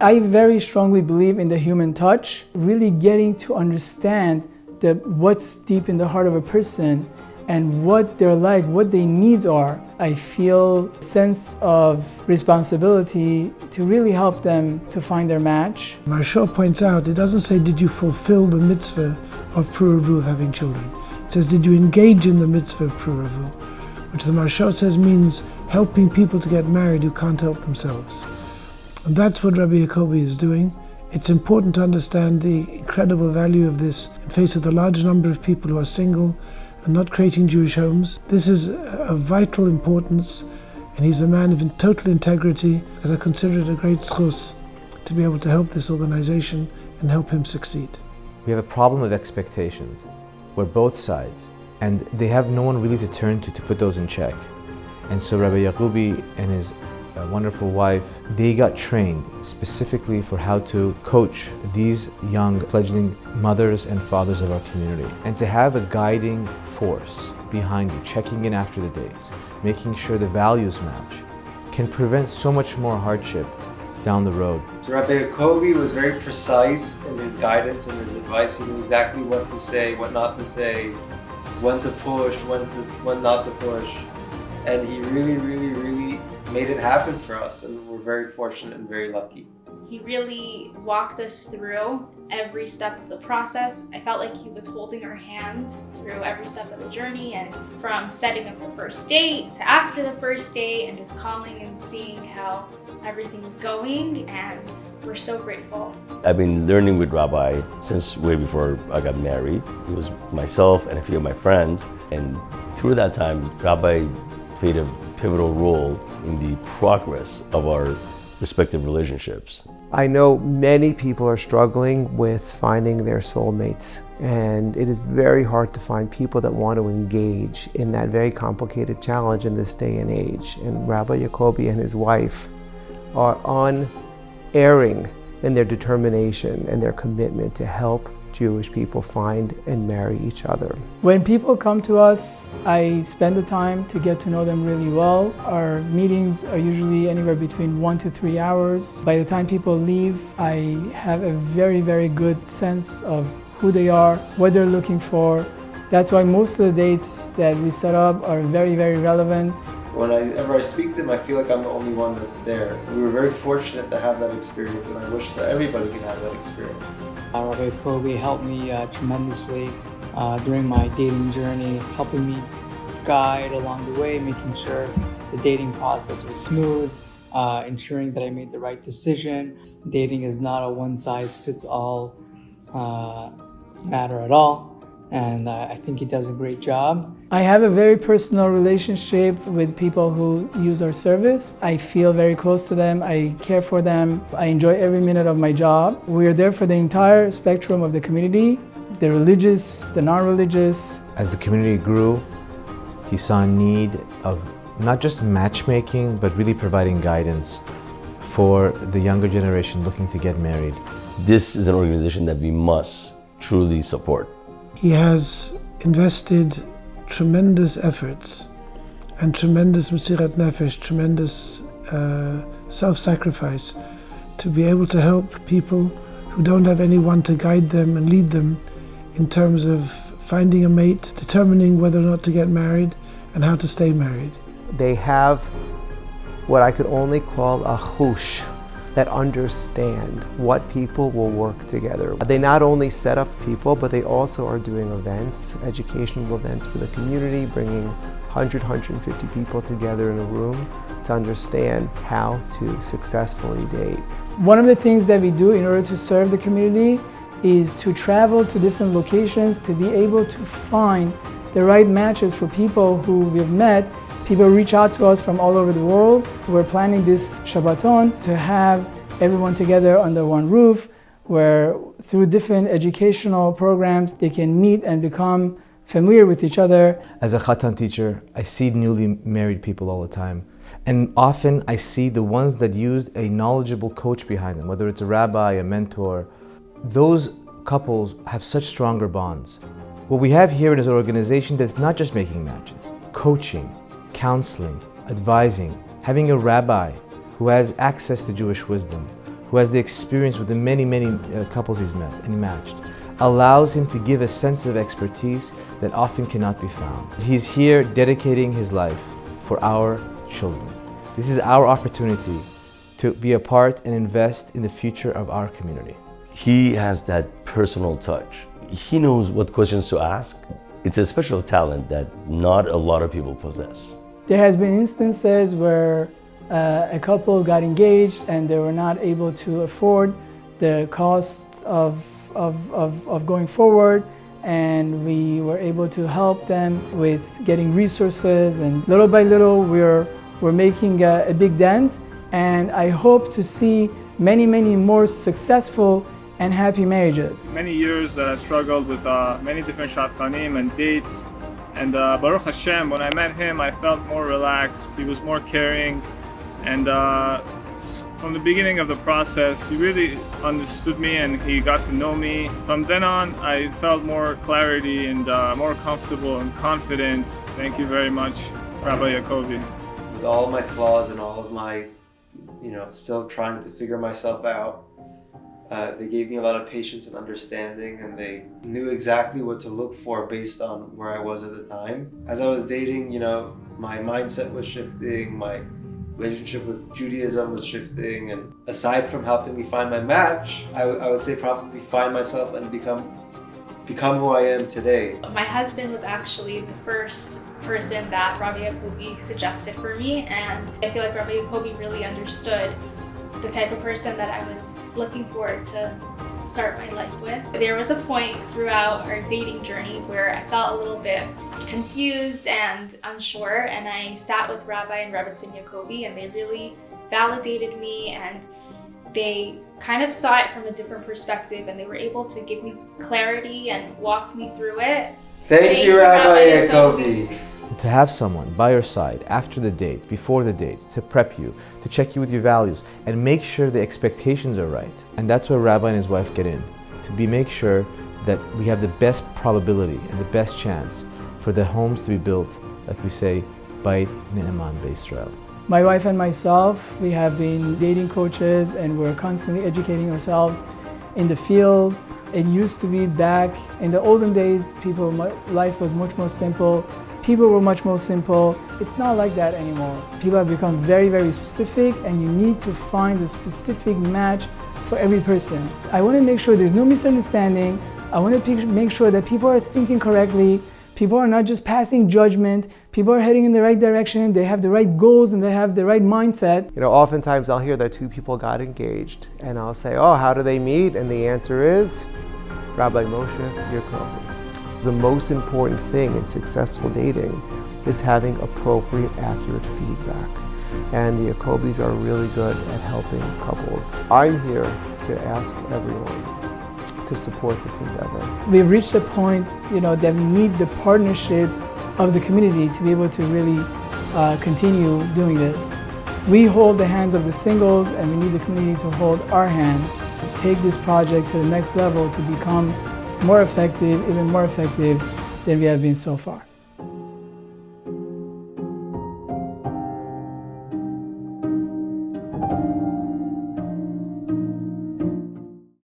I very strongly believe in the human touch, really getting to understand what's deep in the heart of a person and what they're like, what their needs are. I feel a sense of responsibility to really help them to find their match. Maharsha points out, it doesn't say, did you fulfill the mitzvah of Pruruvu, of having children? It says, did you engage in the mitzvah of Pruruvu? Which the Maharsha says means helping people to get married who can't help themselves. And that's what Rabbi Jacobi is doing. It's important to understand the incredible value of this in face of the large number of people who are single and not creating Jewish homes. This is of vital importance, and he's a man of total integrity, because I consider it a great zchus to be able to help this organization and help him succeed. We have a problem of expectations where both sides, and they have no one really to turn to put those in check. And so Rabbi Jacobi and his wonderful wife, they got trained specifically for how to coach these young fledgling mothers and fathers of our community. And to have a guiding force behind you, checking in after the dates, making sure the values match, can prevent so much more hardship down the road. So Rabbi Jacobi was very precise in his guidance and his advice. He knew exactly what to say, what not to say, when to push, when not to push. And he really made it happen for us, and we're very fortunate and very lucky. He really walked us through every step of the process. I felt like he was holding our hand through every step of the journey, and from setting up the first date to after the first date, and just calling and seeing how everything was going, and we're so grateful. I've been learning with Rabbi since way before I got married. It was myself and a few of my friends, and through that time, Rabbi played a pivotal role in the progress of our respective relationships. I know many people are struggling with finding their soulmates, and it is very hard to find people that want to engage in that very complicated challenge in this day and age. And Rabbi Jacobi and his wife are unerring in their determination and their commitment to help Jewish people find and marry each other. When people come to us, I spend the time to get to know them really well. Our meetings are usually anywhere between 1 to 3 hours. By the time people leave, I have a very good sense of who they are, what they're looking for. That's why most of the dates that we set up are very relevant. Whenever I speak to them, I feel like I'm the only one that's there. We were very fortunate to have that experience, and I wish that everybody could have that experience. Rabbi Jacobi helped me tremendously during my dating journey, helping me guide along the way, making sure the dating process was smooth, ensuring that I made the right decision. Dating is not a one-size-fits-all matter at all. And I think he does a great job. I have a very personal relationship with people who use our service. I feel very close to them. I care for them. I enjoy every minute of my job. We are there for the entire spectrum of the community, the religious, the non-religious. As the community grew, he saw a need of not just matchmaking, but really providing guidance for the younger generation looking to get married. This is an organization that we must truly support. He has invested tremendous efforts and tremendous mesirat nefesh, tremendous self-sacrifice to be able to help people who don't have anyone to guide them and lead them in terms of finding a mate, determining whether or not to get married, and how to stay married. They have what I could only call a chush, that understand what people will work together. They not only set up people, but they also are doing events, educational events for the community, bringing 150 people together in a room to understand how to successfully date. One of the things that we do in order to serve the community is to travel to different locations to be able to find the right matches for people who we've met. People reach out to us from all over the world. We're planning this Shabbaton to have everyone together under one roof, where through different educational programs, they can meet and become familiar with each other. As a Chatan teacher, I see newly married people all the time. And often I see the ones that used a knowledgeable coach behind them, whether it's a rabbi, a mentor. Those couples have such stronger bonds. What we have here is an organization that's not just making matches, coaching, counseling, advising, having a rabbi who has access to Jewish wisdom, who has the experience with the many couples he's met and matched, allows him to give a sense of expertise that often cannot be found. He's here dedicating his life for our children. This is our opportunity to be a part and invest in the future of our community. He has that personal touch. He knows what questions to ask. It's a special talent that not a lot of people possess. There has been instances where a couple got engaged and they were not able to afford the costs of going forward, and we were able to help them with getting resources, and little by little we're making a big dent, and I hope to see many more successful and happy marriages. Many years that I struggled with many different shadchanim and dates, and Baruch Hashem, when I met him, I felt more relaxed. He was more caring, and from the beginning of the process, he really understood me and he got to know me. From then on, I felt more clarity and more comfortable and confident. Thank you very much, Rabbi Yacobi. With all my flaws and all of my, still trying to figure myself out, they gave me a lot of patience and understanding, and they knew exactly what to look for based on where I was at the time. As I was dating, my mindset was shifting, my relationship with Judaism was shifting, and aside from helping me find my match, I would say probably find myself and become who I am today. My husband was actually the first person that Rabbi Yacobi suggested for me, and I feel like Rabbi Yacobi really understood the type of person that I was looking forward to start my life with. There was a point throughout our dating journey where I felt a little bit confused and unsure, and I sat with Rabbi and Rebbetzin Yacobi, and they really validated me, and they kind of saw it from a different perspective, and they were able to give me clarity and walk me through it. Thank you, Rabbi Yacobi. To have someone by your side after the date, before the date, to prep you, to check you with your values, and make sure the expectations are right. And that's where Rabbi and his wife get in, to make sure that we have the best probability and the best chance for the homes to be built, like we say, Beit Ne'eman B'Yisrael. My wife and myself, we have been dating coaches, and we're constantly educating ourselves in the field. It used to be back in the olden days, life was much more simple. People were much more simple. It's not like that anymore. People have become very specific, and you need to find a specific match for every person. I want to make sure there's no misunderstanding. I want to make sure that people are thinking correctly. People are not just passing judgment. People are heading in the right direction. They have the right goals and they have the right mindset. Oftentimes I'll hear that two people got engaged, and I'll say, oh, how do they meet? And the answer is Rabbi Moshe Yacobi. The most important thing in successful dating is having appropriate, accurate feedback. And the Yacobis are really good at helping couples. I'm here to ask everyone to support this endeavor. We've reached a point, that we need the partnership of the community to be able to really continue doing this. We hold the hands of the singles, and we need the community to hold our hands. Take this project to the next level to become more effective, even more effective than we have been so far.